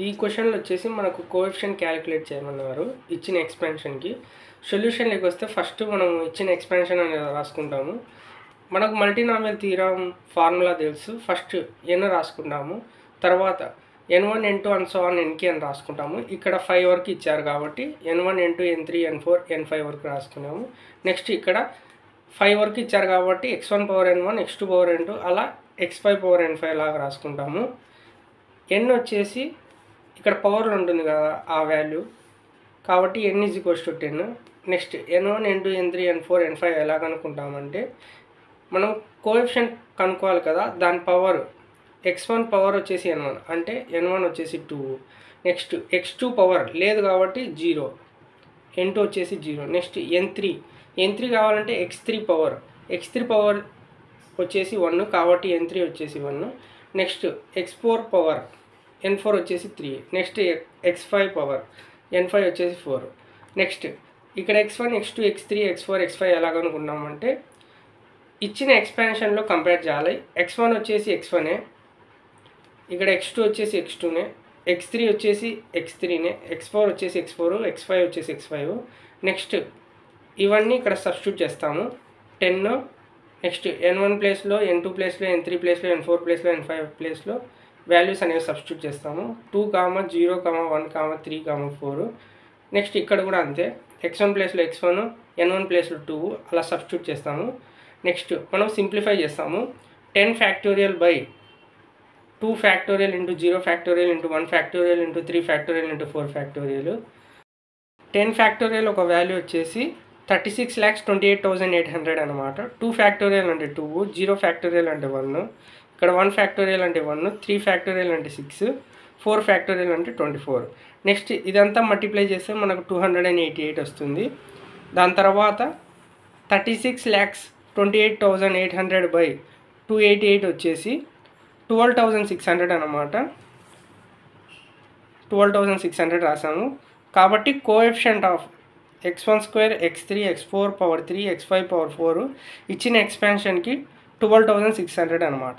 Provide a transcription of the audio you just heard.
ఈ క్వశ్చన్లో వచ్చేసి మనకు కోఎఫిషియంట్ క్యాలిక్యులేట్ చేయమన్నారు ఇచ్చిన ఎక్స్పాన్షన్కి. సొల్యూషన్లోకి వస్తే ఫస్ట్ మనం ఇచ్చిన ఎక్స్పాన్షన్ అనేది రాసుకుంటాము. మనకు మల్టీనామియల్ థీరం ఫార్ములా తెలుసు. ఫస్ట్ ఎన్ రాసుకుంటాము, తర్వాత n1 n2 and so on nk అని రాసుకుంటాము. ఇక్కడ 5 వరకు ఇచ్చారు కాబట్టి n1 n2 n3 n4 n5 వరకు రాసుకున్నాము. నెక్స్ట్ ఇక్కడ 5 వరకు ఇచ్చారు కాబట్టి x1 power n1 x2 power n2 అలా x5 పవర్ n5 లాగా రాసుకుంటాము. n వచ్చేసి ఇక్కడ పవర్లో ఉంటుంది కదా ఆ వాల్యూ, కాబట్టి n is equals to 10. Next n1 n2 n3 n4 n5 ఎలా కనుక్కుంటామంటే మనం కోఎఫిషియంట్ కనుక్కోవాలి కదా, దాని పవర్ x1 పవర్ వచ్చేసి n1 అంటే n1 వచ్చేసి 2. నెక్స్ట్ x2 పవర్ లేదు కాబట్టి 0, n2 వచ్చేసి 0. నెక్స్ట్ n3 కావాలంటే x3 పవర్ వచ్చేసి 1 కాబట్టి n3 వచ్చేసి 1. నెక్స్ట్ x4 పవర్ n4 వచ్చేసి 3. నెక్స్ట్ x5 పవర్ n5 వచ్చేసి 4. నెక్స్ట్ ఇక్కడ x1 x2 x3 x4 x5 ఎలా కనుక్కున్నామంటే ఇచ్చిన ఎక్స్పాన్షన్లో కంపేర్ చేయాలి. x1 వచ్చేసి x1, ఇక్కడ x2 వచ్చేసి x2, x3 వచ్చేసి x3, x4 వచ్చేసి x4, x5 వచ్చేసి x5. నెక్స్ట్ ఇవన్నీ ఇక్కడ సబ్స్టిట్యూట్ చేస్తాము. 10, నెక్స్ట్ n1 ప్లేస్లో n2 ప్లేస్లో n3 ప్లేస్లో n4 ప్లేస్లో n5 ప్లేస్లో వాల్యూస్ అనేవి సబ్స్టిట్యూట్ చేస్తాము. 2, 0, 1, 3, 4. నెక్స్ట్ ఇక్కడ కూడా అంతే, x1 ప్లేస్లో x1, n1 ప్లేస్లో 2 అలా సబ్స్టిట్యూట్ చేస్తాము. నెక్స్ట్ మనం సింప్లిఫై చేస్తాము. 10 factorial by 2 factorial into 0 factorial into 1 factorial into 3 factorial into 4 factorial. 10 factorial ఒక వాల్యూ వచ్చేసి 36,28,800 అనమాట. 2 ఫ్యాక్టోరియల్ అంటే 2, 0 ఫ్యాక్టోరియల్ అంటే 1, ఇక్కడ 1 ఫ్యాక్టోరియల్ అంటే 1, 3 ఫ్యాక్టోరియల్ అంటే 6, 4 ఫ్యాక్టోరియల్ అంటే 24. నెక్స్ట్ ఇదంతా మల్టిప్లై చేస్తే మనకు 288 వస్తుంది. దాని తర్వాత 36,28,800 బై 288 వచ్చేసి 12,600 అనమాట. 12,600 రాసాము. కాబట్టి coefficient of x1² x3 x4 power 3 x5 power 4 ఇచ్చిన ఎక్స్పాన్షన్కి 12,600 అనమాట.